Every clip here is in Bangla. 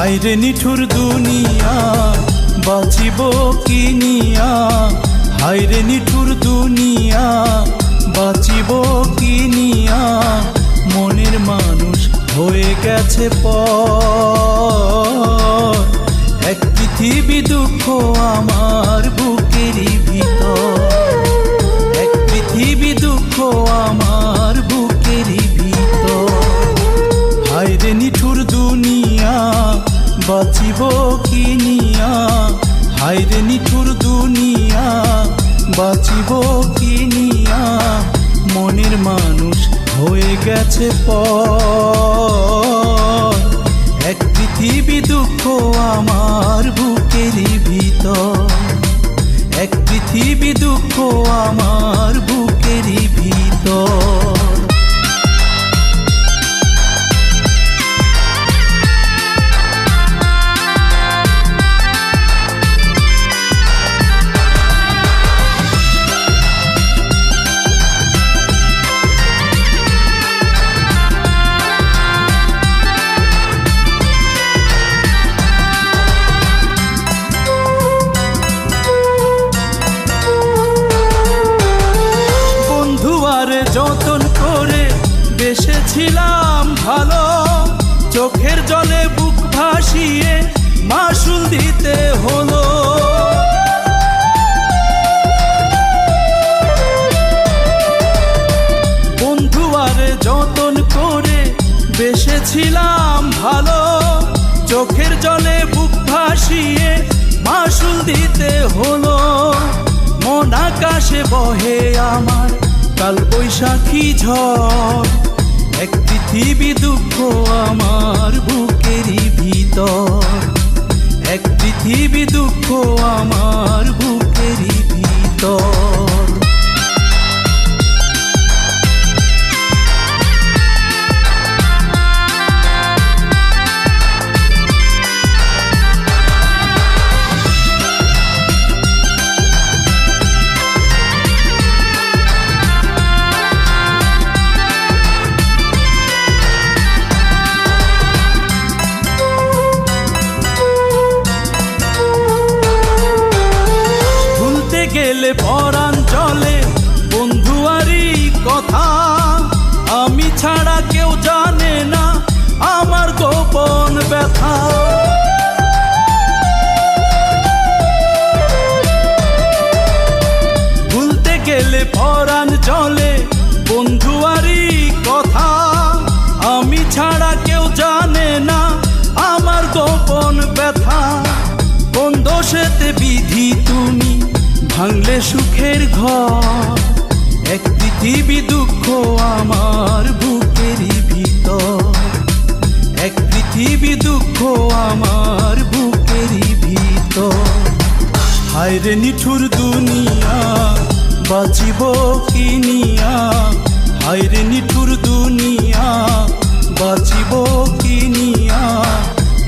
হায়রে নিঠুর দুনিয়া বাঁচিব কি নিয়া, হায়রে নিঠুর দুনিয়া বাঁচিব কি নিয়া, মনের মানুষ হয়ে গেছে পর। এক পৃথিবী দুঃখ আমার বুকেরই ভিতর, এক পৃথিবী দুঃখ আমার বুকেরই ভিতর। হায়রে নিঠুর দুনিয়া বাঁচিব কি নিয়া, হায়রে নিঠুর দুনিয়া বাঁচিব কি নিয়া, মনের মানুষ হয়ে গেছে পর। এক পৃথিবী দুঃখ আমার বুকেরই ভিতর, এক পৃথিবী দুঃখ আমার বুকেরই ভিতর। যতন করে বেসেছিলাম ভালো, চোখের জলে বুক ভাসিয়ে মাসুল দিতে হলো। বন্ধু আরে যতন করে বেসেছিলাম ভালো, চোখের জলে বুক ভাসিয়ে মাসুল দিতে হলো। মন আকাশে বহে আমার কাল বৈশাখী ঝড়, এক পৃথিবী দুঃখ আমার বুকেরই ভিতর, এক পৃথিবী দুঃখ আমার বুকেরই ভিতর। গেলে পরাণ চলে বন্ধুয়ারি কথা, আমি ছাড়া কেউ জানে না আমার গোপন ব্যথা। ভুলতে গেলে পরাণ চলে বন্ধুয়ারি কথা, আমি ছাড়া কেউ জানে না আমার গোপন ব্যথা। কোন দোষেতে বিধি তুমি ভাঙলে সুখের ঘর, এক পৃথিবী দুঃখ আমার বুকেরই ভিতর, এক পৃথিবী দুঃখ আমার বুকেরই ভিতর। হায়রে নিঠুর দুনিয়া বাঁচিব কি নিয়া, হায়রে নিঠুর দুনিয়া বাঁচিব কি নিয়া,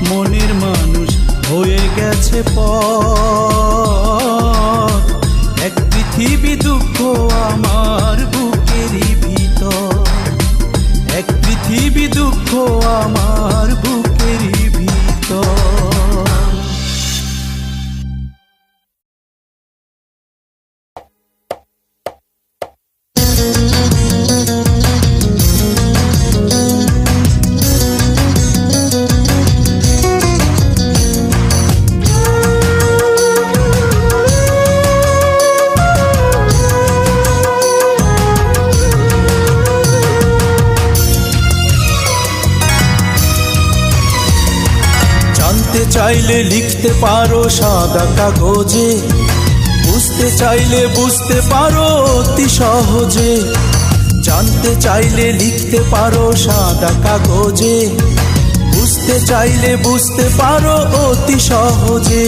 মনের মানুষ হয়ে গেছে পর। এক পৃথিবী দুঃখ আমার বুকেরই ভিতর, এক পৃথিবী দুঃখ আমার বুকেরই ভিতর। চাইলে লিখতে পারো সাদা কাগজে, বুঝতে চাইলে বুঝতে পারো অতি সহজে। জানতে চাইলে লিখতে পারো সাদা কাগজে, বুঝতে চাইলে বুঝতে পারো অতি সহজে।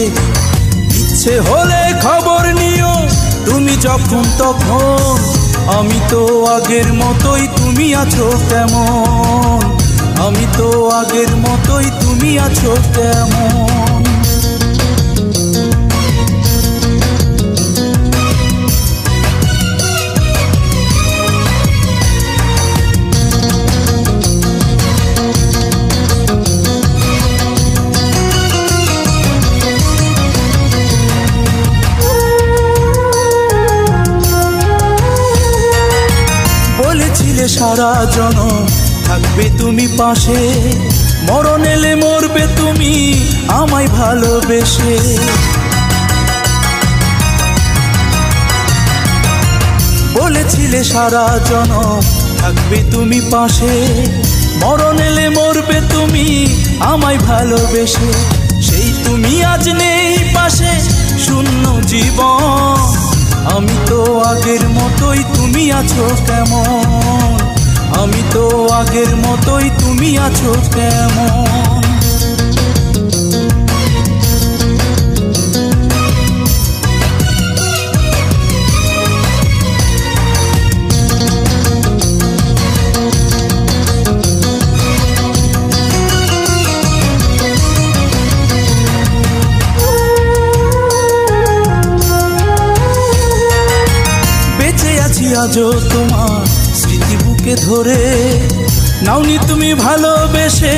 ইচ্ছে হলে খবর নিও তুমি যখন তখন, আমি তো আগের মতোই তুমি আছো কেমন, আমি তো আগের মতোই তুমি আছো কেমন। সারা জনম থাকবে তুমি পাশে, মরণ এলে মরবে তুমি আমায় ভালোবেসে। বলেছিলে সারা জনম থাকবে তুমি পাশে, মরণ এলে মরবে তুমি আমায় ভালোবেসে। সেই তুমি আজ নেই পাশে, শূন্য জীবন। আমি তো আগের মতোই, তুমি আছো কেমন? আমি তো আগের মতোই, তুমি আছো কেমন? আজও তোমার স্মৃতি বুকে ধরে, নাওনি তুমি ভালোবেসে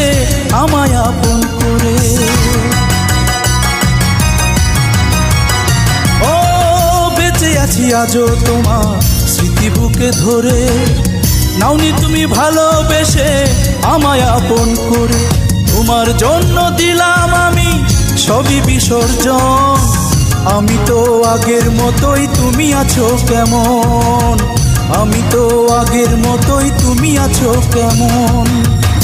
আমায় আপন করে। ও বেঁচে আছি আজও তোমার স্মৃতি বুকে ধরে, নাওনি তুমি ভালোবেসে আমায় আপন করে। তোমার জন্য দিলাম আমি সবই বিসর্জন। আমি তো আগের মতোই, তুমি আছো কেমন? আমি তো আগের মতোই, তুমি আছো কেমন?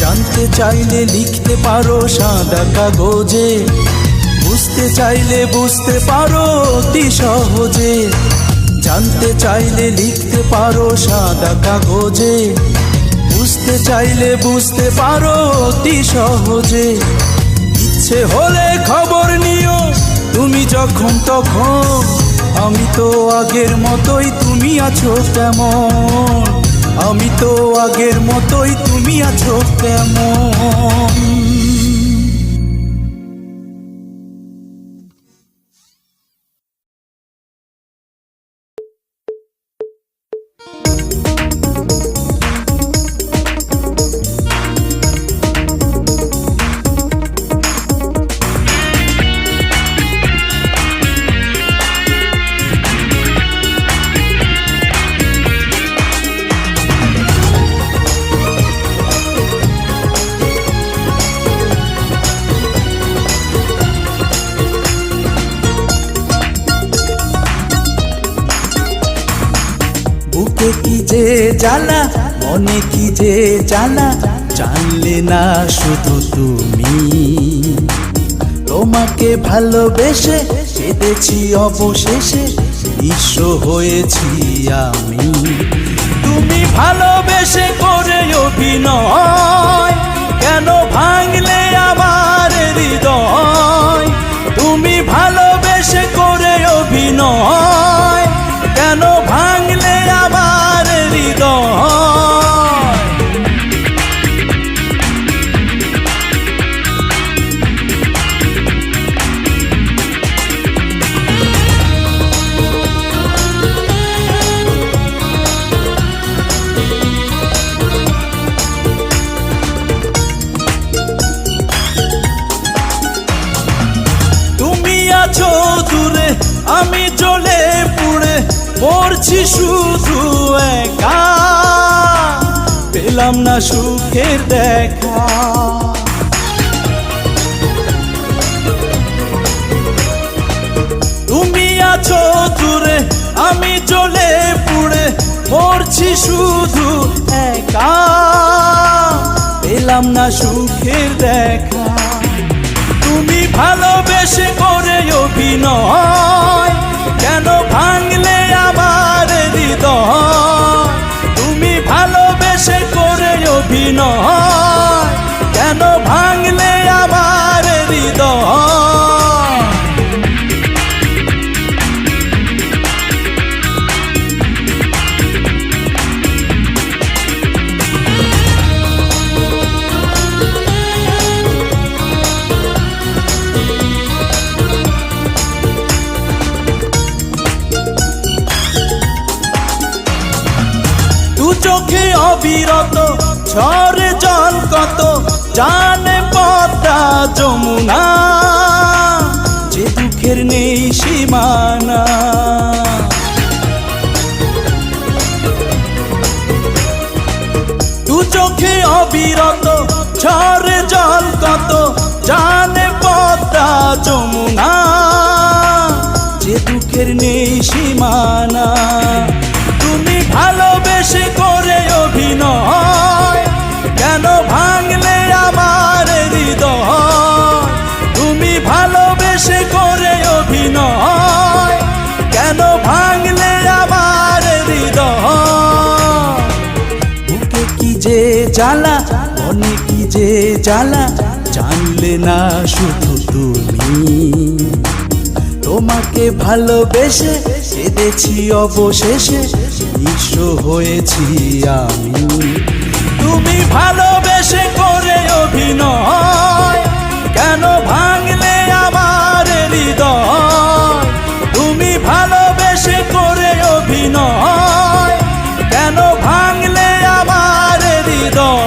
জানতে চাইলে লিখতে পারো সাদা কাগজে, বুঝতে চাইলে বুঝতে পারো অতি সহজে। জানতে চাইলে লিখতে পারো সাদা কাগজে, বুঝতে চাইলে বুঝতে পারো অতি সহজে। ইচ্ছে হলে খবর নিও তুমি যখন তখন, আমি তো আগের মতোই, তুমি আছো কেমন? আমি তো আগের মতোই, তুমি আছো কেমন? বুকে কি যে জ্বালা, মনে কি যে জ্বালা, জানলে না শুধু তুমি। তোমাকে ভালোবেসে কেঁদেছি অবশেষে, নিঃস্ব হয়েছি আমি। তুমি ভালোবেসে করে অভিনয়, কেন ভাঙলে আমার হৃদয়? তুমি ভালোবেসে করে অভিনয়, কেন ভাঙলে আমার হৃদয়? তুমি আছো দূরে, আমি জ্বলে পুড়ে মরছি শুধু একা, পেলাম না সুখের দেখা। তুমি আছো দূরে, আমি জ্বলে পুড়ে মরছি শুধু একা, পেলাম না সুখের দেখা। তুমি ভালোবেসে করে অভিনয়, কেন ভাঙলে আমার হৃদয়? তুমি ভালোবেসে করে অভিনয়, কেন ভাঙলে আমার হৃদয়? চোখে অবিরত ঝরে জল কত, জানে পদ্মা যমুনা, যে দুঃখের নেই সীমানা। পদ্মা যমুনা, যে দুঃখের নেই সীমানা। তুমি ভালোবেসে করে অভিনয়, কেন ভাঙলে আমার হৃদয়? তুমি ভালোবেসে করে অভিনয়, কেন ভাঙলে আমার হৃদয়? বুকে কি যে জ্বালা, মনে কি যে জ্বালা, জানলে না শুধু তুমি। তোমাকে ভালোবেসে কেঁদেছি অবশেষে, নিঃস্ব হয়েছি আমি। তুমি ভালোবেসে করে অভিনয়, কেন ভাঙলে আমার হৃদয়? তুমি ভালোবেসে করে অভিনয়, কেন ভাঙলে আমার হৃদয়?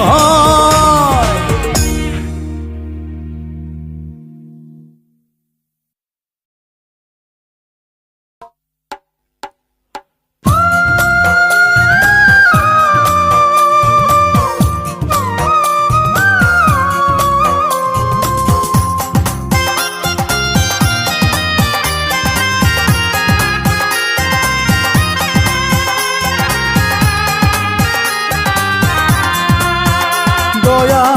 দয়া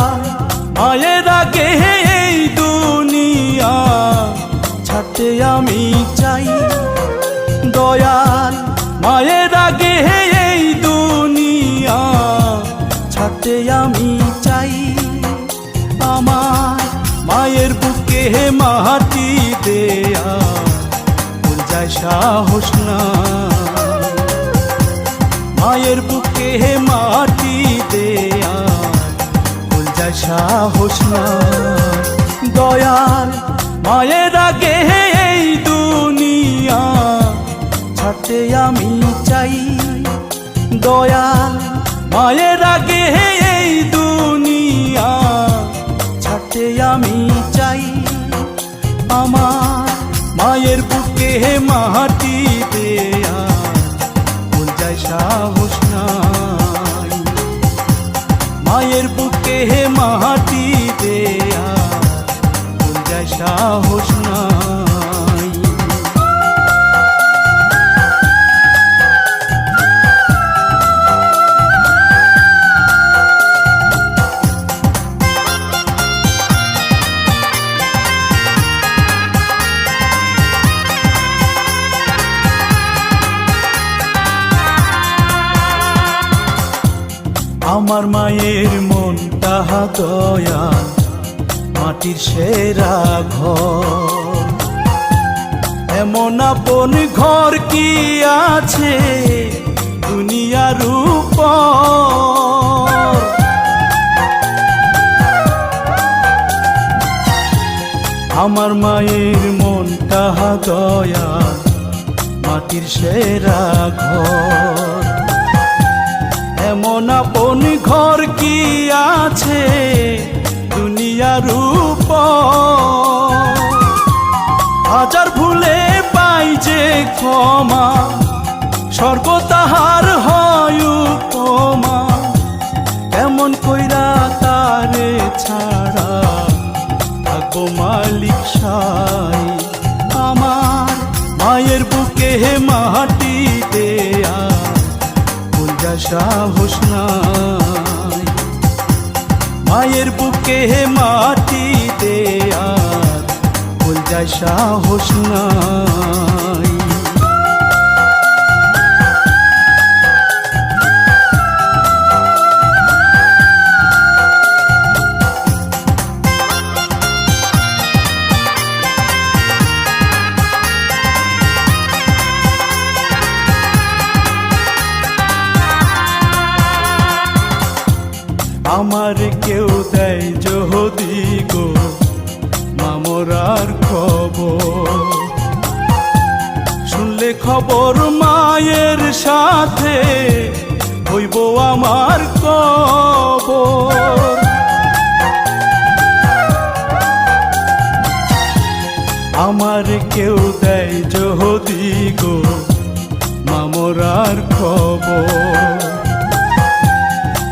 মায়ের আগে এই দুনিয়া ছাড়তে আমি চাই। দয়াল মায়ের আগে এই দুনিয়া ছাড়তে আমি চাই। আমার মায়ের বুকে মাটি দেয়া ভুল যায় সাহস না। মায়ের বুকে মাটি দেয়া ভুল যায় সাহস না। দয়াল মায়ের আগে এই দুনিয়া ছাড়তে আমি চাই। দয়াল মায়ের আগে এই দুনিয়া ছাড়তে আমি চাই। আমার মায়ের বুকে মাটি দেয়া ভুল যায় সাহস নাই। মায়ের বুকে মাটি দেয়া ভুল যায় সাহস নাই। আমার মায়ের মনটা দয়াল মাটির সেরা ঘর। এমন আপন ঘর কি আছে দুনিয়ার উপর? আমার মায়ের মনটা দয়াল মাটির সেরা ঘর। এমন আপন ঘর কি আছে দুনিয়ার উপর? হাজার ভুলে পাই যে ক্ষমা, স্বর্গ তাহার হয় উপমা। কেমন কইরা তারে ছাড়া থাকবো মালিক সাই। আমার মায়ের বুকে মাটি দেয়া ভুল যায় সাহস নাই। মায়ের বুকে মাটি দেয়া ভুল যায় সাহস নাই। আমার কেউ দেয় যদি গো মামরার খবর, শুনলে খবর মায়ের সাথে হইব আমার কবর। আমার কেউ দেয় যদি গো মামরার খবর,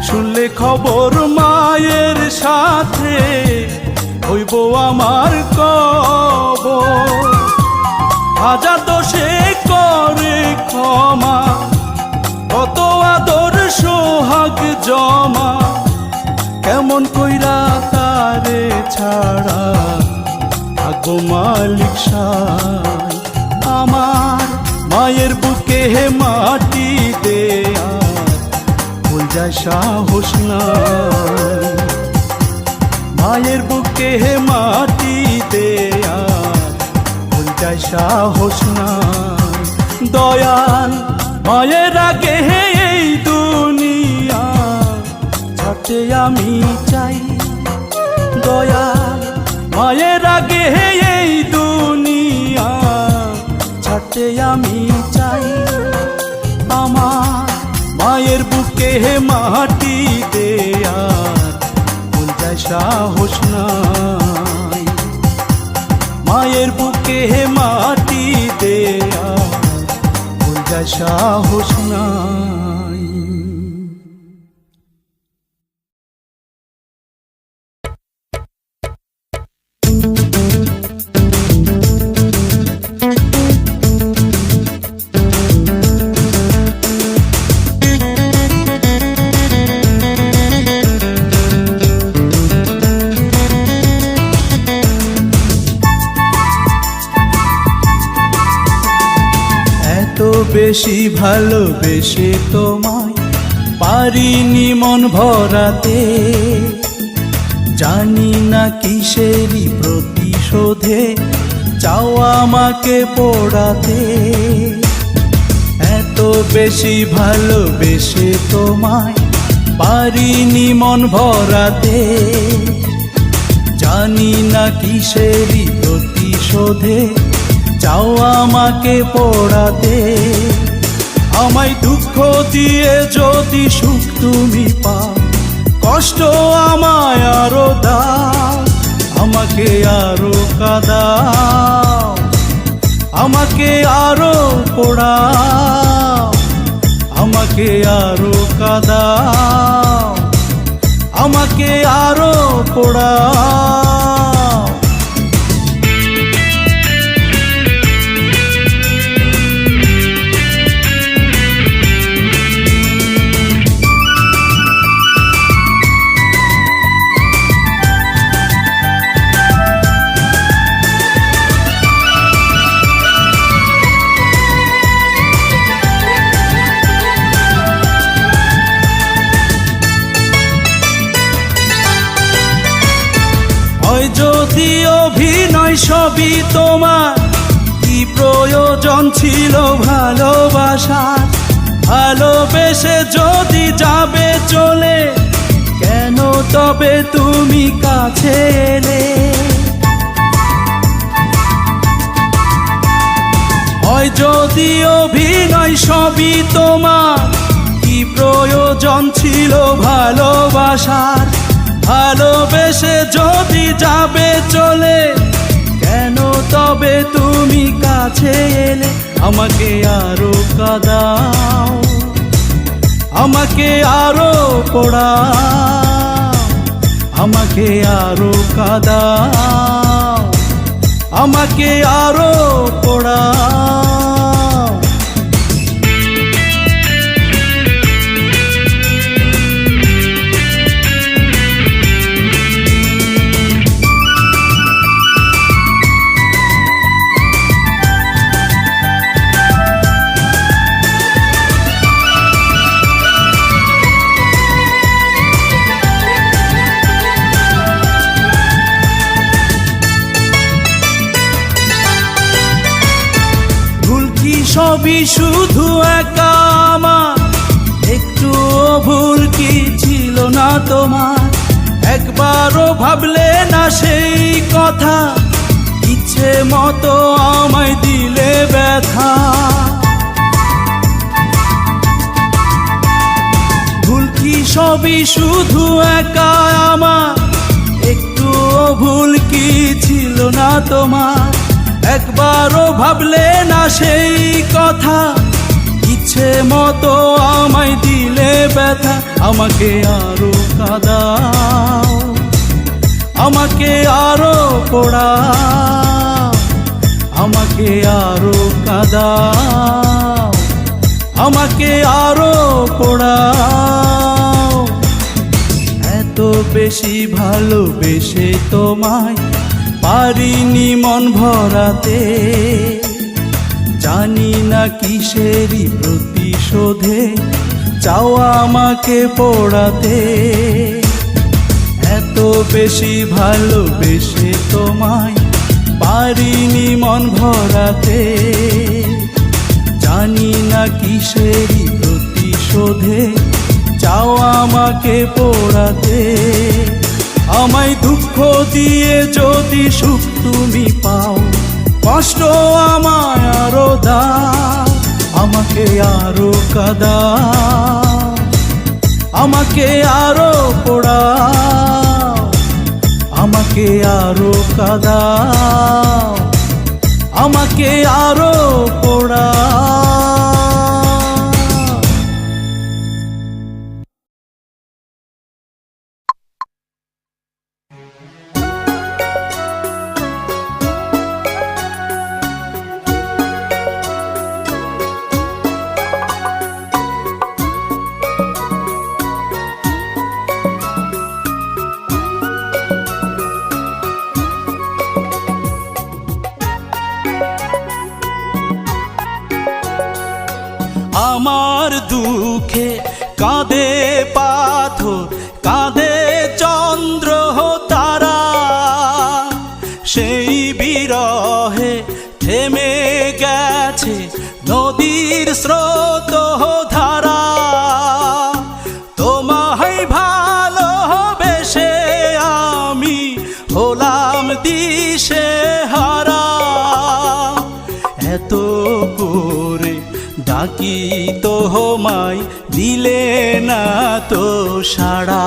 শুনলে খবর মায়ের সাথে হইব আমার কবর। হাজার দোষে করে ক্ষমা, কত আদর সোহাগ জমা, কেমন কইরা তারে ছাড়া থাকবো মালিক সাই। আমার মায়ের বুকে হে মাটি দেয়া ভুল যায় সাহস নাই। মায়ের বুকে হে মাটি দেয়া ভুল যায় সাহস নাই। দয়াল মায়ের আগে হে এই দুনিয়া ছাড়তে আমি চাই। দয়াল মায়ের আগে হে এই দুনিয়া ছাড়তে আমি চাই। আমার মায়ের বুকে হে মাটি দেয়া ভুল যায় সাহস নাই। মায়ের বুকে হে মাটি দেয়া ভুল যায় সাহস নাই। বেশি ভালোবেসে তোমায় পারিনি মন ভরাতে, জানি না কিসেরই প্রতিশোধে চাও আমাকে পোড়াতে। এত বেশি ভালোবেসে তোমায় পারিনি মন ভরাতে, জানি না কিসেরই প্রতিশোধে চাও আমাকে পোড়াতে। আমায় দুঃখ দিয়ে যদি সুখ তুমি পাও, কষ্ট আমায় আরো দাও, আমাকে আরো কাঁদাও, আমাকে আরো পোড়াও, আমাকে আরো কাঁদাও, আমাকে আরো পোড়াও। যদি অভিনয় সবই তোমার, কি প্রয়োজন ছিল ভালোবাসার? ভালোবেসে যদি যাবে চলে, কেন তবে তুমি কাছে এলে? হয় যদি অভিনয় সবই তোমার, কি প্রয়োজন ছিল ভালোবাসার? ভালোবেসে যদি যাবে চলে, কেন তবে তুমি কাছে এলে? আমাকে আরো কাঁদাও, আমাকে আরো পোড়াও, আমাকে আরো কাঁদাও, আমাকে আরো পোড়াও। সবই শুধু একা আমার, একটুও ভুল কি ছিল না তোমার? একবারও ভাবলে না সেই কথা, ইচ্ছে মতো আমায় দিলে ব্যথা। ভুল কি সবই শুধু একা আমার, একটুও ভুল কি ছিল না তোমার? একবারও ভাবলে না সেই কথা, ইচ্ছে মতো আমায় দিলে ব্যথা। আমাকে আরো কাঁদাও, আমাকে আরো পোড়াও, আমাকে আরো কাঁদাও, আমাকে আরো পোড়াও। এত বেশি ভালোবেসে তোমায় পারিনি মন ভরাতে, জানি না কিসেরই প্রতিশোধে চাও আমাকে পোড়াতে। এত বেশি ভালোবেসে তোমায় পারিনি মন ভরাতে, জানি না কিসেরই প্রতিশোধে চাও আমাকে পোড়াতে। আমায় দুঃখ দিয়ে যদি সুখ তুমি পাও, কষ্ট আমায় আরো দাও, আমাকে আরো কাঁদাও, আমাকে আরো পোড়াও, আমাকে আরো কাঁদাও, আমাকে আরো পোড়াও। আমার দুঃখে কাঁদে পাথর, কাঁদে চন্দ্র তারা, সেই বিরহে থেমে গেছে নদীর স্রোত ধারা। তোমায় ভালোবেসে আমি হলাম দিশে হারা, এত করে ডাকি তোমায় দিলে না তো সাড়া,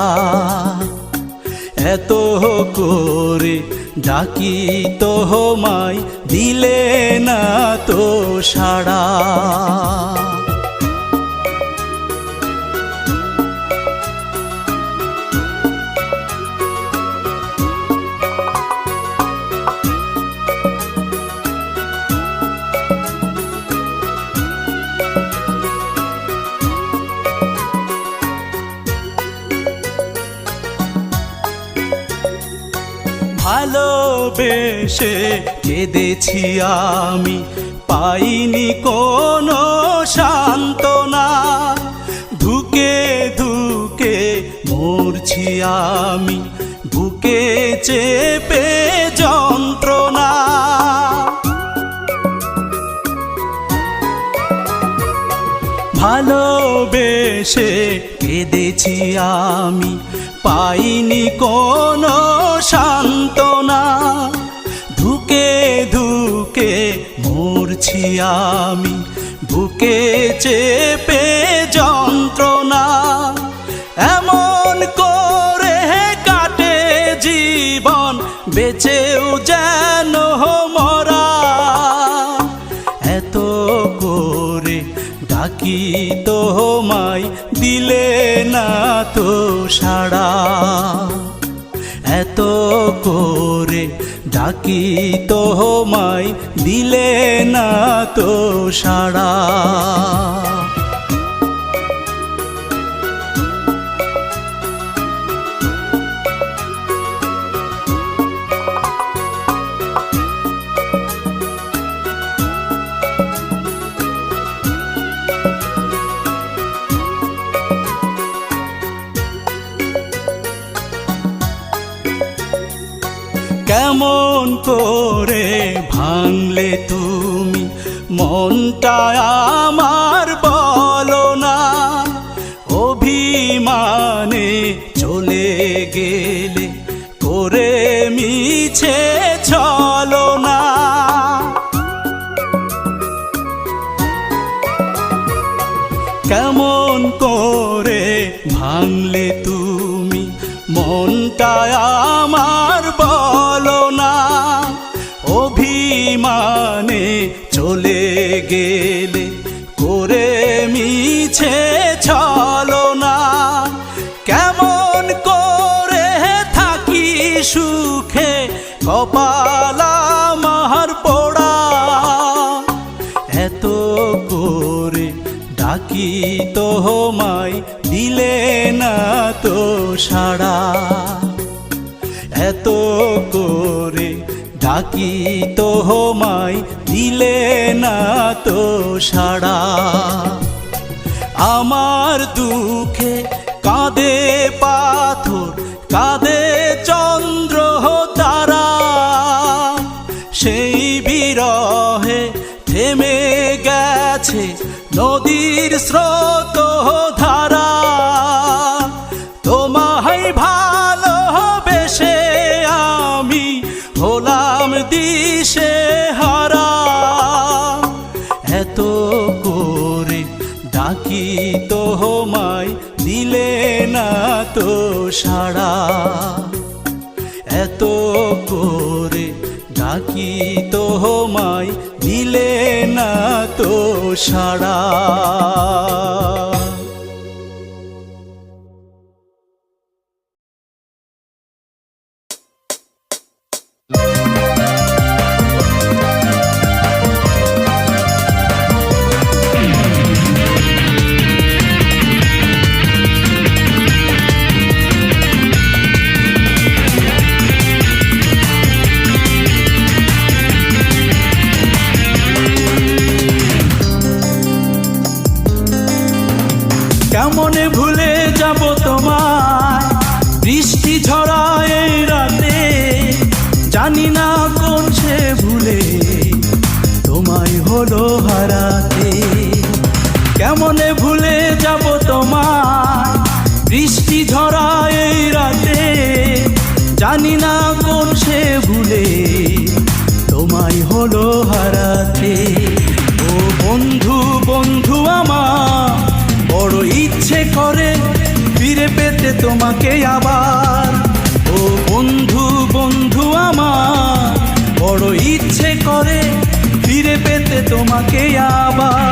এত করে ডাকি তোমায় দিলে না তো সাড়া। ভালোবেসে কেঁদেছি আমি, পাইনি কোনো সান্ত্বনা, ধুকে ধুকে মরছি আমি, বুকে চেপে যন্ত্রণা। ভালোবেসে কেঁদেছি আমি, পাইনি কোনো সান্ত্বনা, ধুকে ধুকে মরছি আমি, বুকে চেপে যন্ত্রণা। এমন করে কাটে জীবন, বেঁচেও যেন মরা, এত করে ডাকি তোমায় দিলে না তো সাড়া, এত করে ডাকি তোমায় দিলে না তো সাড়া। কেমন করে ভাঙলে তুমি মনটা আমার বলো না, অভিমানে চলে গেলে করে মিছে ছলনা। কেমন করে ভাঙলে তুমি মনটা আমার বলো না, অভিমানে চলে গেলে করে মিছে ছলনা। কেমন করে থাকি সুখে ডাকি তোমায় দিলে না তো সাড়া, এত করে ডাকি তোমায় দিলে না তো সাড়া। আমার দুঃখে কাঁদে পাথর, কাঁদে চন্দ্র তারা, সেই বিরহে থেমে গেছে নদীর স্রোত ধারা। তোমায় ভালোবেসে আমি হলাম দিশে হারা, এত করে ডাকি তোমায় দিলে না তো সাড়া, এত করে ডাকি তোমায় দিলে না তো সাড়া। কেমনে ভুলে যাব তোমায় বৃষ্টি ঝরায় এই রাতে, জানি না কোন সে ভুলে তোমায় হলো হারাতে। কেমনে ভুলে যাব তোমায় বৃষ্টি ঝরায় এই রাতে, জানি না কোন সে ভুলে তোমায় হলো হারাতে। ও বন্ধু বন্ধু আমার বড় ইচ্ছে করে ফিরে পেতে তোমাকে আবার। ও বন্ধু বন্ধু আমার বড় ইচ্ছে করে ফিরে পেতে তোমাকে আবার।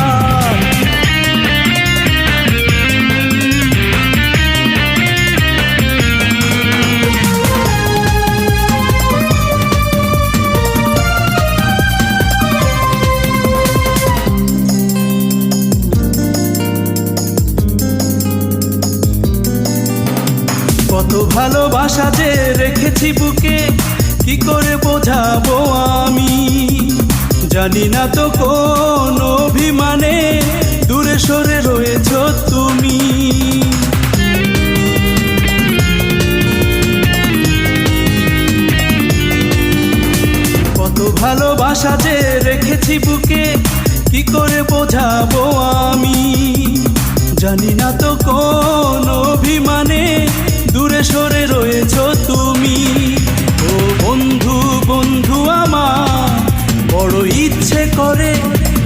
কত ভালোবাসা যে রেখেছি বুকে, কি করে বোঝাবো আমি, জানি না তো কোন অভিমানে দূরে সরে রয়েছো তুমি। কত ভালোবাসা যে রেখেছি বুকে, কি করে বোঝাবো আমি, জানি না তো কোন অভিমানে দূরে সরে রয়েছো তুমি। ও বন্ধু বন্ধু আমার বড় ইচ্ছে করে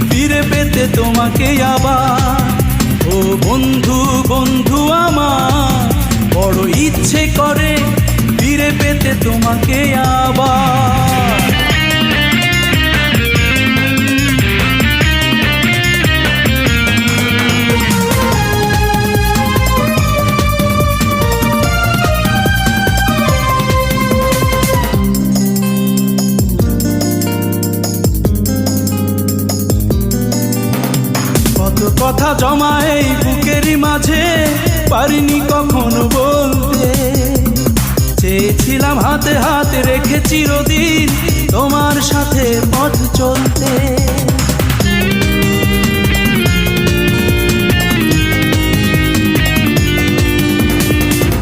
ফিরে পেতে তোমাকে আবার। ও বন্ধু বন্ধু আমার বড় ইচ্ছে করে ফিরে পেতে তোমাকে আবার। কথা জমা এই বুকেরই মাঝে পারিনি কখনো বলতে, চেয়েছিলাম হাতে হাত রেখে চিরদিন তোমার সাথে পথ চলতে।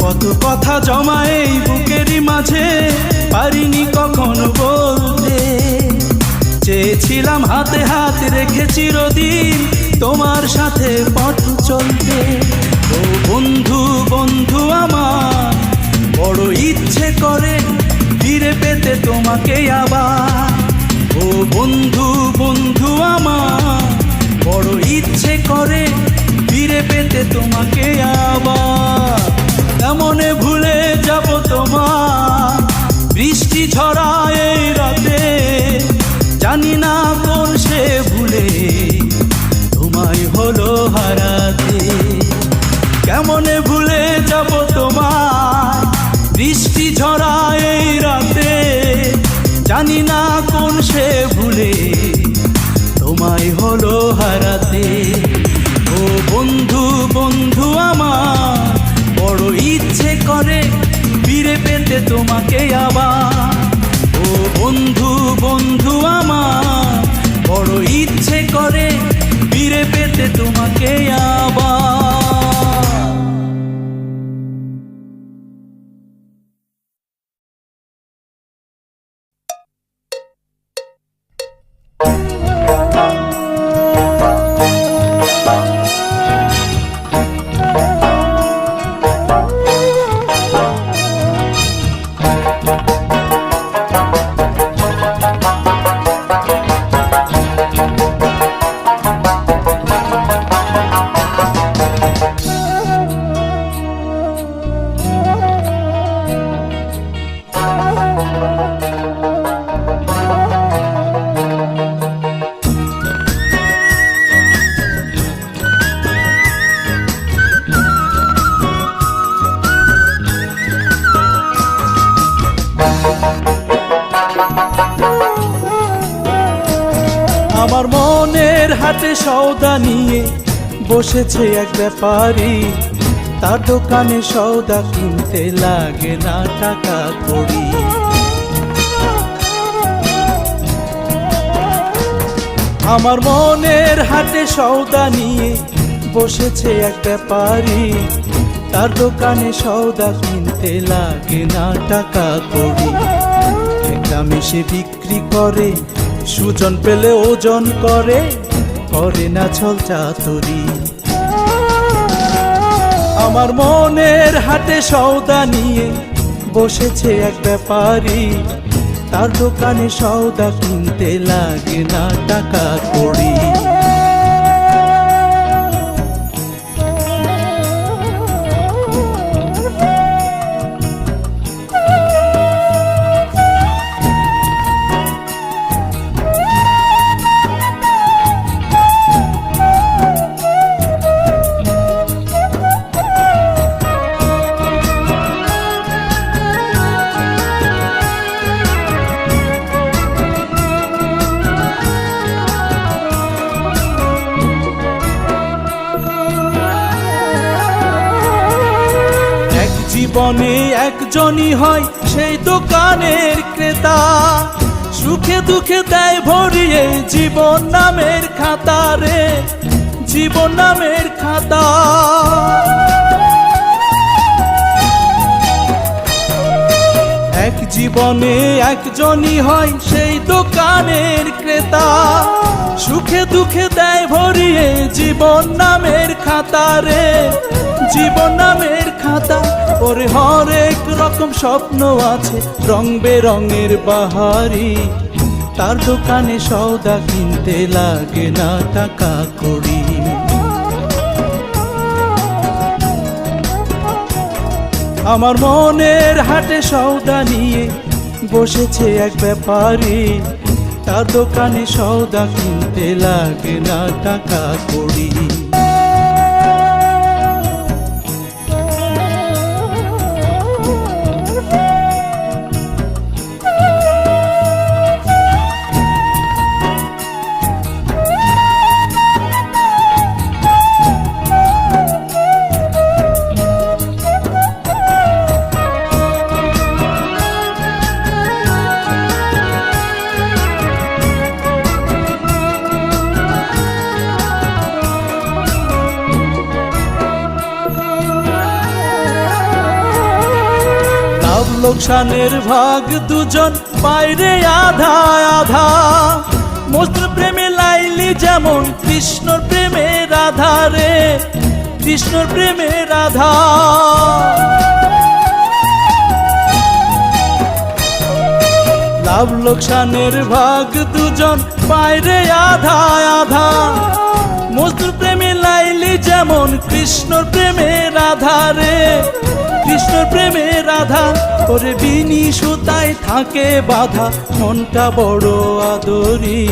কত কথা জমা এই বুকেরই মাঝে পারিনি কখনো বলতে, চেয়েছিলাম হাতে হাত রেখে চিরদিন তোমার সাথে পথ চলতে। ও বন্ধু বন্ধু আমার বড় ইচ্ছে করে ফিরে পেতে তোমাকে আবার। ও বন্ধু বন্ধু আমার বড় ইচ্ছে করে ফিরে পেতে তোমাকে আবার। কেমনে ভুলে যাব তোমার বৃষ্টি ঝরায় এই রাতে, জানি না কোন সে ভুলে তোমায় হলো হারাতে। কেমনে ভুলে যাব তোমার বৃষ্টি ঝরায় এই রাতে, জানি না কোন সে ভুলে তোমায় হলো হারাতে। ও বন্ধু বন্ধু আমার, বড় ইচ্ছে করে ফিরে পেতে তোমাকে আবার। ও বন্ধু বন্ধু আমার, বড় ইচ্ছে করে ফিরে পেতে তোমাকে আবার। আমার মনের হাটে সওদা নিয়ে বসেছে এক ব্যাপারী, তার দোকানে সওদা কিনতে লাগে না টাকা কড়ি। আমার মনের হাটে সওদা নিয়ে বসেছে এক ব্যাপারী, তার দোকানে সওদা কিনতে লাগে না টাকা কড়ি। একটা মিশে বিক্রি করে, সুজন পেলে ওজন করে, করে না ছল চাতুরি। আমার মনের হাটে সওদা নিয়ে বসেছে এক ব্যাপারী, তার দোকানে সওদা কিনতে লাগে না টাকা কড়ি। জীবনে একজনই হয় সেই দোকানের ক্রেতা, সুখে দুঃখে দেয় ভরিয়ে জীবন নামের খাতা রে, জীবন নামের খাতা। এক জীবনে একজনই হয় সেই দোকানের ক্রেতা, সুখে দুঃখে দেয় ভরিয়ে জীবন নামের খাতা রে, জীবন নামের খাতা। ওরে হরেক রকম স্বপ্ন আছে রং বেরঙের বাহারি, তার দোকানে সওদা কিনতে লাগে না টাকা কড়ি। আমার মনের হাটে সওদা নিয়ে বসেছে এক ব্যাপারী, তার দোকানে সওদা কিনতে লাগে না টাকা কড়ি। লোকসানের ভাগ দুজন বাইরে আধা আধা, মজনু প্রেমে লাইলি যেমন কৃষ্ণর প্রেমে রাধা রে, কৃষ্ণর প্রেমে রাধা। লাভ লোকসানের ভাগ দুজন বাইরে আধা আধা, মজনু প্রেমে লাইলি যেমন কৃষ্ণর প্রেমে রাধা রে, কৃষ্ণর প্রেমে রাধা। ওরে বিনি সুতায় থাকে বাধা, মনটা বড় আদরি,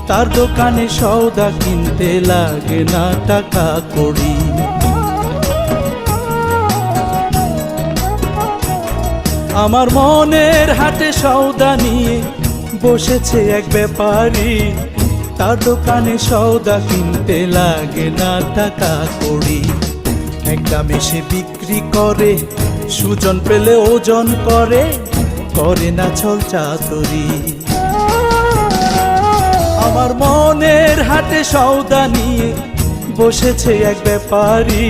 তার দোকানে সওদা কিনতে লাগে না টাকা কড়ি। আমার মনের হাটে সওদা নিয়ে বসেছে এক ব্যাপারী, তার দোকানে সওদা কিনতে লাগে না টাকা কড়ি। এক দামে সে বিক্রি করে, সুজন পেলে ওজন করে, করে না ছল চাতুরি। আমার মনের হাটে সওদা নিয়ে বসেছে এক ব্যাপারী,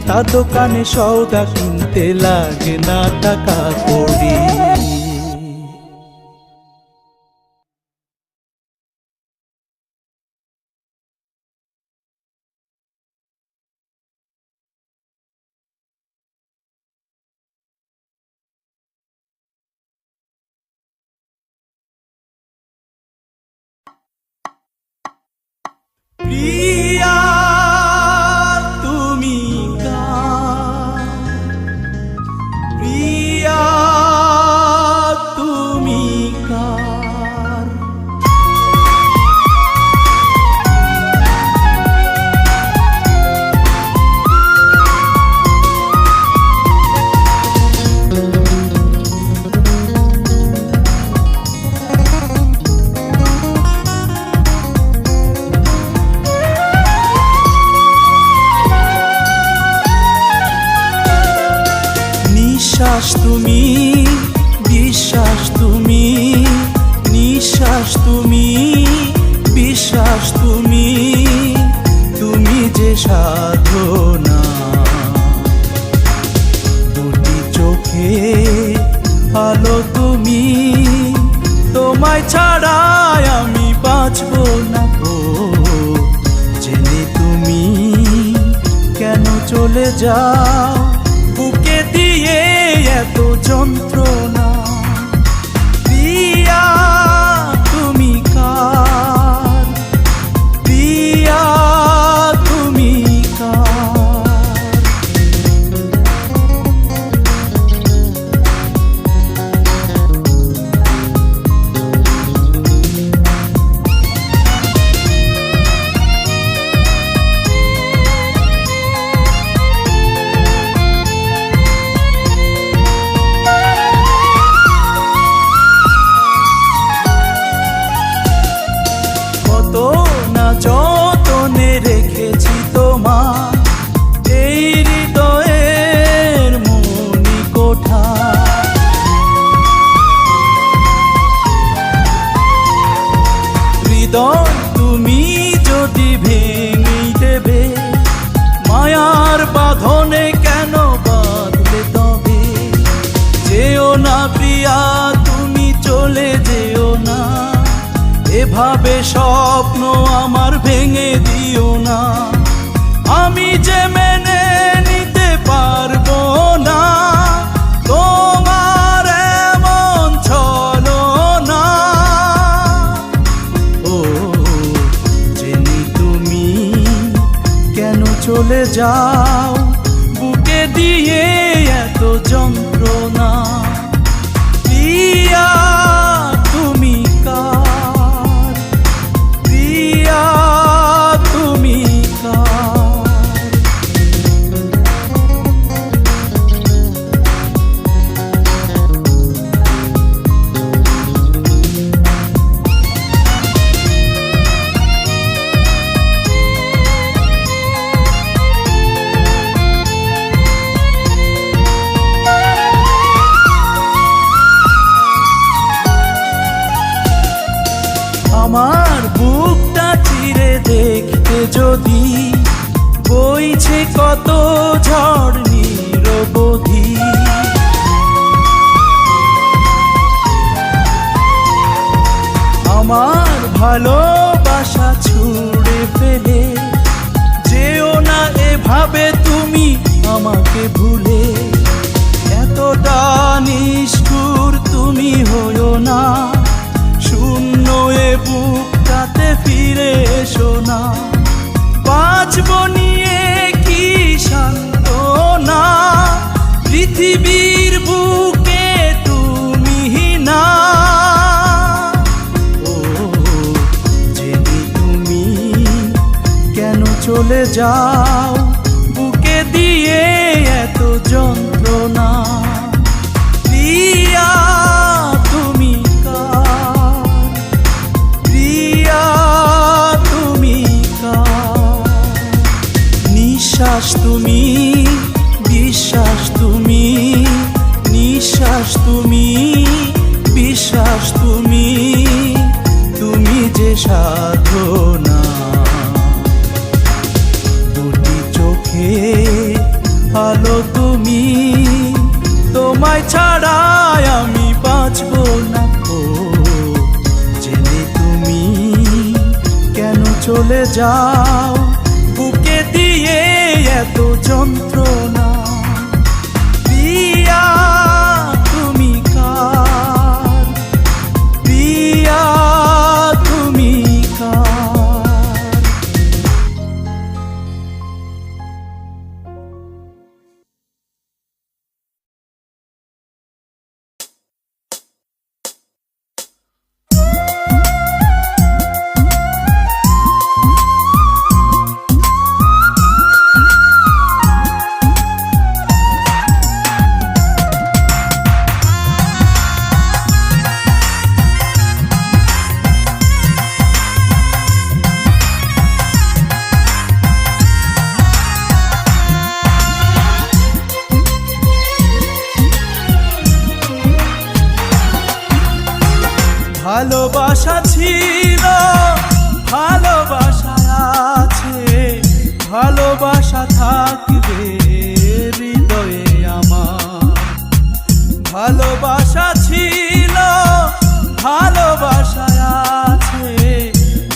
তার দোকানে সওদা কিনতে লাগে না টাকা কড়ি। প্রিয়া তুমি কার, প্রিয়া তুমি কার। নিঃশ্বাস তুমি, বিশ্বাস তুমি, নিঃশ্বাস তুমি, বিশ্বাস তুমি, তুমি যে সাধনা। দুটি চোখে আলো তুমি, তোমায় ছাড়াই আমি বাঁচব না গো। জেনে তুমি কেন চলে যাও, বুকে দিয়ে এত যন্ত্রণা। প্রিয়া তুমি কার, প্রিয়া তুমি কার। যতনে রেখেছি তোমার এই হৃদয়ের মণিকোঠা। হৃদয় তুমি যদি ভেঙে দেবে, মায়ার বাঁধনে কেন বাঁধলে তবে। যেও না প্রিয়া তুমি চলে যেও না, এভাবে স্বপ্ন আমার ভেঙে দিও না। আমি যে মেনে নিতে পারবো না তোমার এমন ছলনা। ও জেনে তুমি কেন চলে যাও, বুকে দিয়ে এত যন্ত্রণা। প্রিয়া তুমি কার, প্রিয়া তুমি কার। আমার বুকটা চিরে দেখতে যদি বইছে কত ঝড় নিরবধি। আমার ভালোবাসা ছুঁড়ে ফেলে যেও না এভাবে তুমি আমাকে ভুলে। এতটা নিষ্ঠুর তুমি হইও না, শূন্য এ বুকটাতে ফিরে এসো না। বাঁচব নিয়ে কি সান্ত্বনা, পৃথিবীর বুকে তুমি না। ও জেনে তুমি কেন চলে যাও, বুকে দিয়ে এত যন্ত্রণা। প্রিয়া তুমি কার, প্রিয়া তুমি কার। নিঃশ্বাস তুমি, সাধনা। দুটি চোখে আলো তুমি, তোমায় ছাড়াই আমি বাঁচব না। ও জেনে তুমি কেন চলে যাও, বুকে দিয়ে এত যন্ত্রণা। প্রিয়া তুমি কার, প্রিয়া তুমি কার। ভালোবাসা ছিল, ভালোবাসা আছে, ভালোবাসা থাকবে হৃদয়ে আমার। ভালোবাসা ছিল, ভালোবাসা আছে,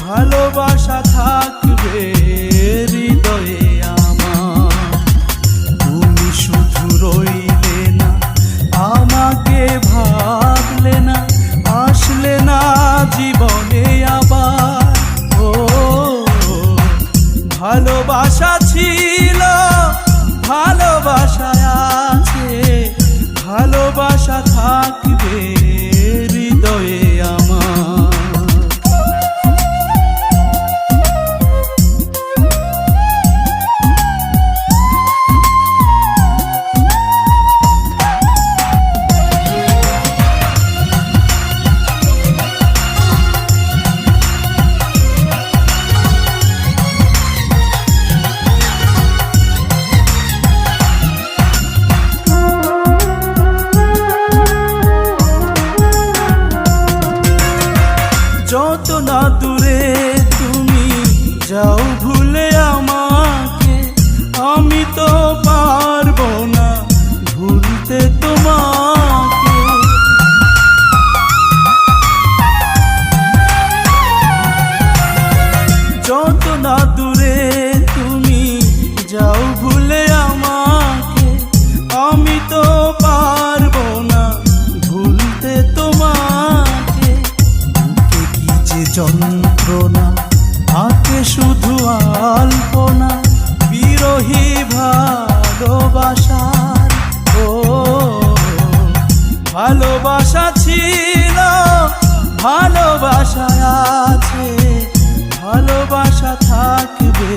ভালোবাসা থাকবে হৃদয়ে আমার। তুমি শুধু রইলে না, আমাকে ভাবলে না, আসলে না জীবনে আবার। ও ভালোবাসা ছিল, ভালোবাসা আছে, ভালোবাসা থাকবে হৃদয়ে আমার। যত না দূরে তুমি যাও ভুলে আমাকে, আমি তো পারবো না ভুলতে তোমাকে। যত না দূরে তুমি যাও ভুলে আমাকে, আমি তো পারবো না ভুলতে তোমাকে। যন্ত্রণা আকে শুধু আলপনা, বিরহী ভালোবাসার। ও ভালোবাসা ছিল, ভালোবাসা আছে, ভালোবাসা থাকবে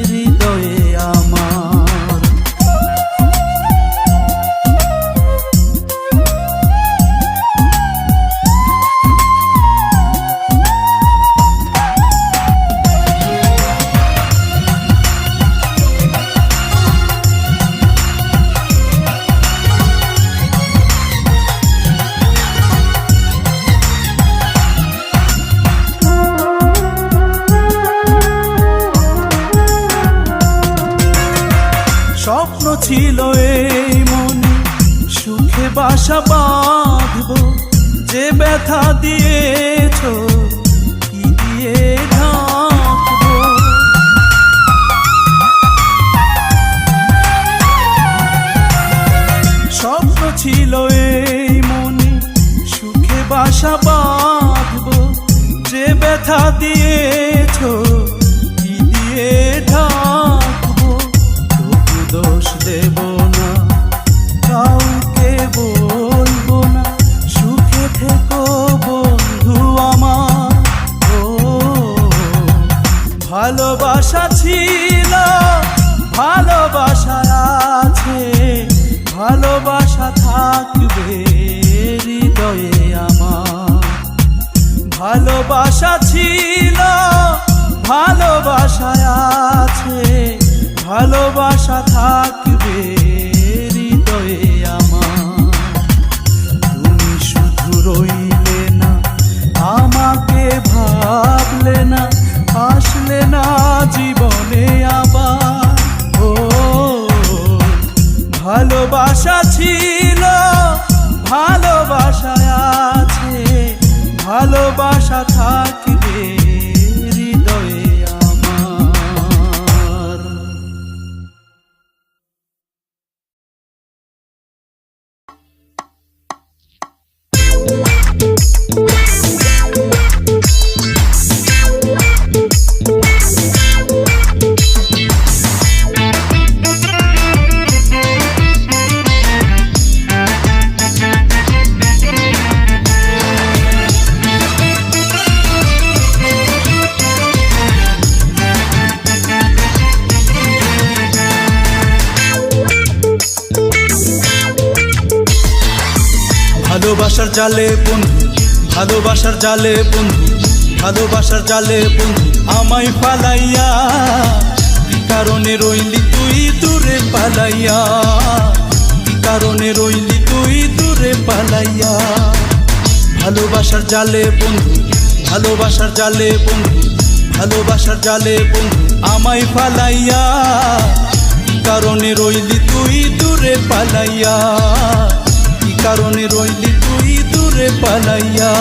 হৃদয়ে আমার। স্বপ্ন ছিল এই মনে, সুখে বাসা বাঁধবো, যে ব্যথা দিয়েছো কি দিয়ে ঢাকবো। স্বপ্ন ছিল এই মনে, সুখে বাসা বাঁধবো, যে ব্যথা দিয়েছো কি দিয়ে ঢাকবো। তবু দোষ দেব না, কাউকে বলবো না, সুখে থেকো বন্ধু আমার। ও ভালোবাসা ছিল, ভালোবাসা আছে, ভালোবাসা থাকবে হৃদয়ে আমার। ভালোবাসা ছিল, ভালোবাসা আছে, ভালোবাসা থাকবে হৃদয়ে আমার। তুমি শুধু রইলে না, আমাকে ভাব আসলে না জীবনে আবার। ও ভালোবাসা ছিল, ভালোবাসা আছে, ভালোবাসা থাকবে হৃদয়ে আমার। ভালোবাসার জালে বন্ধু, ভালোবাসার জালে বন্ধু, ভালোবাসার জালে বন্ধু আমায় পালাইয়া, কি কারণে রইলি তুই দূরে পালাইয়া, কি কারণে রইলি তুই দূরে পালাইয়া। ভালোবাসার জালে বন্ধু, ভালোবাসার জালে বন্ধু, ভালোবাসার জালে বন্ধু আমায় পালাইয়া, কি কারণে রইলি তুই দূরে পালাইয়া, কি কারণে রইলি তুই দূরে পালাইয়া।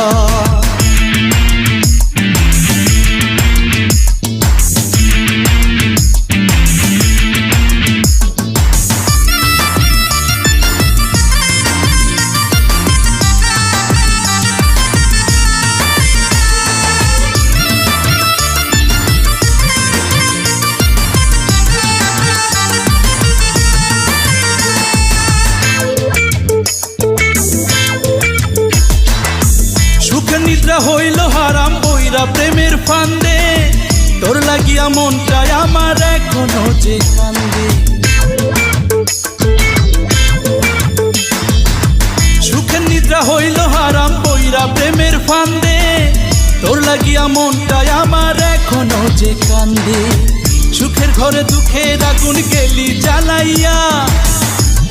নিদ্রা হইল হারাম বইরা প্রেমের ফান্দে, তোর লাগিয়া মনটাই আমার এখনো যে কান্দে। সুখের নিদ্রা হইল হারাম বইরা প্রেমের ফান্দে, তোর লাগিয়া মনটাই আমার এখনো যে কান্দে। সুখের ঘরে দুঃখের আগুন গেলি জ্বালাইয়া,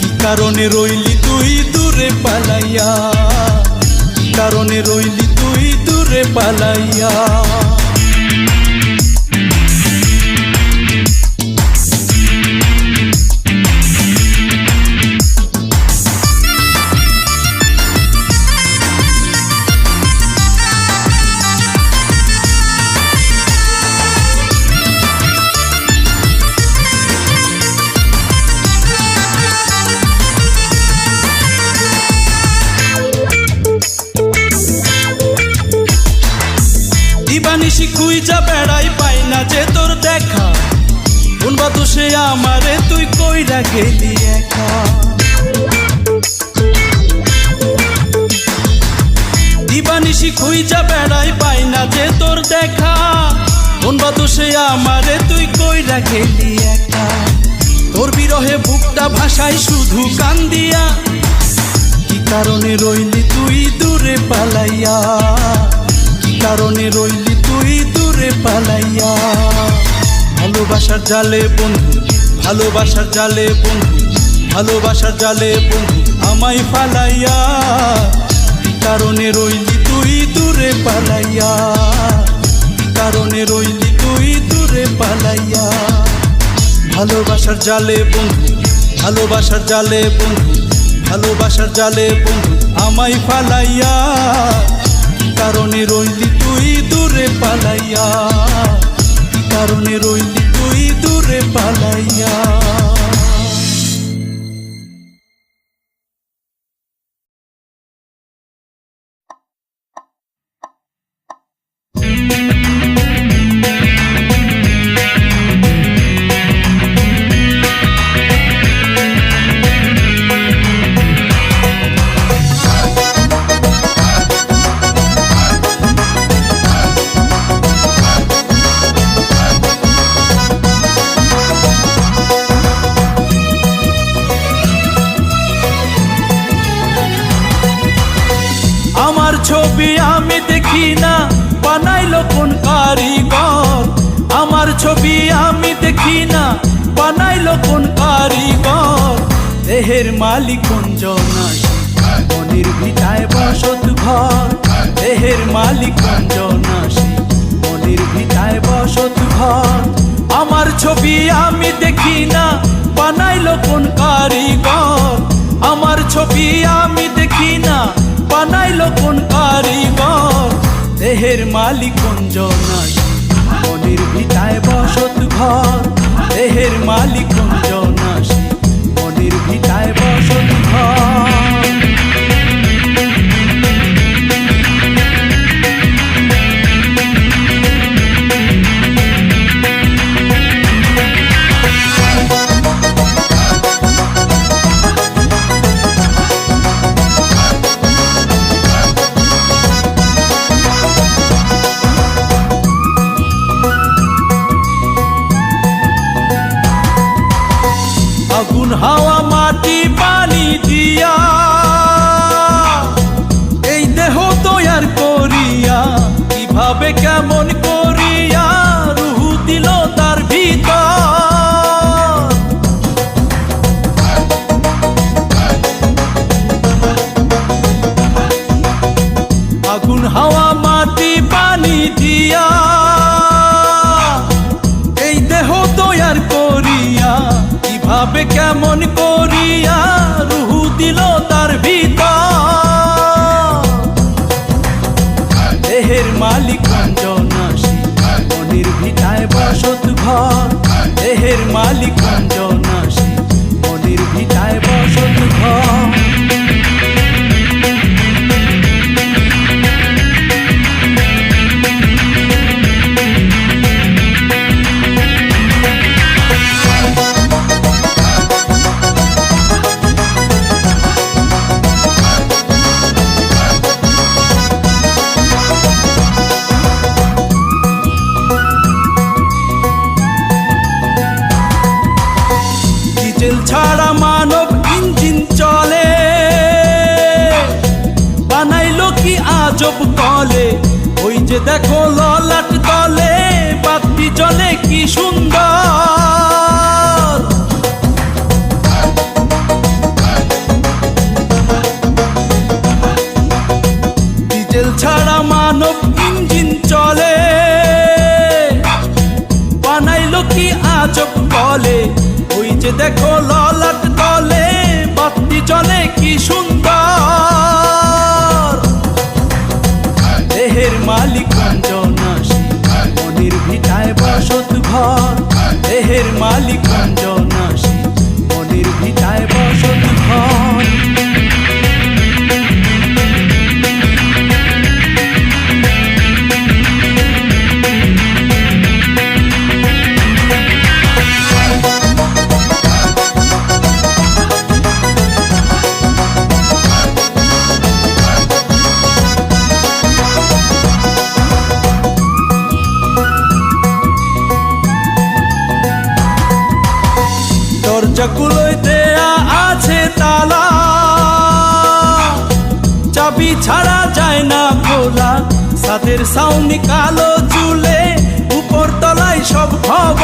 কি কারণে রইলি তুই দূরে পালাইয়া, কি কারণে রইলি তুই দূরে পালাইয়া। দিবানিশি খুঁজা বেড়াই পাই না যে তোর দেখা, কোন বা দোষে আমারে তুই কইরা গেলি একা। দিবানিশি খুঁজা বেড়াই পাই না যে তোর দেখা, কোন বা দোষে আমারে তুই কইরা গেলি একা। তোর বিরহে বুকটা ভাষায় শুধু কান্দিয়া, কি কারণে রইলি তুই দূরে পালাইয়া, কি কারণে রইলি তুই দূরে পালাইয়া। ভালোবাসার জালে বন্ধু, ভালোবাসার জালে বন্ধু, ভালোবাসার জালে বন্ধু আমায় পালাইয়া, কি কারণে রইলি তুই দূরে পালাইয়া, কি কারণে রইলি তুই দূরে পালাইয়া। ভালোবাসার জালে বন্ধু, ভালোবাসার জালে বন্ধু, ভালোবাসার জালে বন্ধু আমায় পালাইয়া, কি কারণে রইলি তুই দূরে পালাইয়া, কি কারণে রইলি তুই দূরে পালাইয়া। ছবি আমি দেখি না বানাইলো কোন কারিগর, আমার ছবি আমি দেখি না বানাইলো কোন কারিগর। দেহের মালিক কোন জনাসি মনের ভিটায় বসত ঘর, দেহের মালিক কোন জনাসি মনের দেখি না বানাইলো কোন কারিগর। আমার ছবি আমি দেখি না বানাইলো কোন কারিগর। দেহের মালিক কোন জনাসি মনের ভিটায় বসত ঘর। দেহের মালিক কোন জনাসি মনের ভিটায় বসত ঘর। আগুন হাওয়া মাটি পানি দিয়া এই দেহ তৈয়ার করিয়া কিভাবে কেমন করিয়া রূহ দিল তার ভিতর। আগুন হাওয়া মাটি পানি দিয়া এই দেহ তৈয়ার করিয়া কিভাবে কেমন করিয়া রূহ দিল তার ভিতর। দেহের মালিক কোন জনাসি মনের ভিটায় বসত ঘর। দেহের মালিক কোন জনাসি মনের ভিটায় বসত ঘর। ডিজেল ছাড়া মানব ইঞ্জিন চলে বানাইলো কি আজব কলে। ওই যে দেখো ললাট তলে বাতি জ্বলে কি সুন্দর। ডিজেল ছাড়া মানব ইঞ্জিন চলে বানাইলো কি আজব কলে। ওই যে দেখো ললাট তলে বাতি জ্বলে কি সুন্দর। দেহের মালিক কোন জনাসি মনের ভিটায় বসত ঘর। দেহের মালিক কোন জনাসি মনের ভিটায় বসত ঘর। দরজাগুলোয় দেয়া আছে তালা, চাবি ছাড়া যায় না খোলা। ছাদের ছাউনি কালো চুলে, উপর তলায় সব খবর।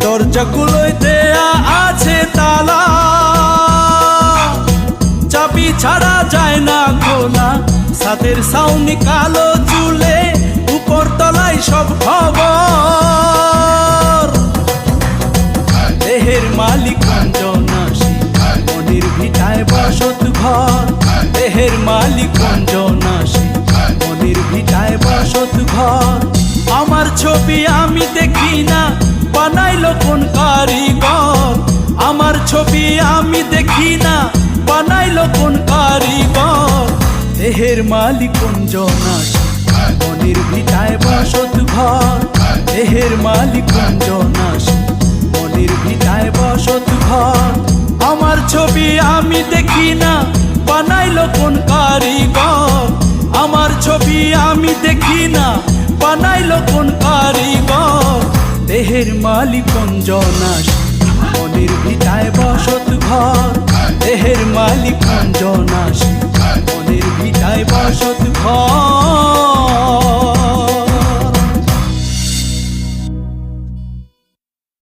দরজাগুলোয় দেয়া আছে তালা, চাবি ছাড়া যায় না খোলা। ছাদের ছাউনি কালো চুলে, উপর তলায় সব খবর। দেহের মালিক কোন জনাসি মনের ভিটায় বসত ঘর। দেহের মালিক কোন জনাসি মনের ভিটায় বসত ঘর। আমার ছবি আমি দেখি না, বানাইলো কোন কারিগর। আমার ছবি আমি দেখি না, বানাইলো কোন কারিগর। দেহের মালিক কোন জনাসি মনের ভিটায় বসত ঘর। দেহের মালিক কোন জনাসি মনের ভিটায় বসত ঘর। আমার ছবি আমি দেখি না, বানাইলো কোন কারিগর। আমার ছবি আমি দেখি না, বানাইলো কোন কারিগর। দেহের মালিক কোন জনাসি মনের ভিটায় বসত ঘর। দেহের মালিক কোন জনাসি মনের ভিটায় বসত ঘর।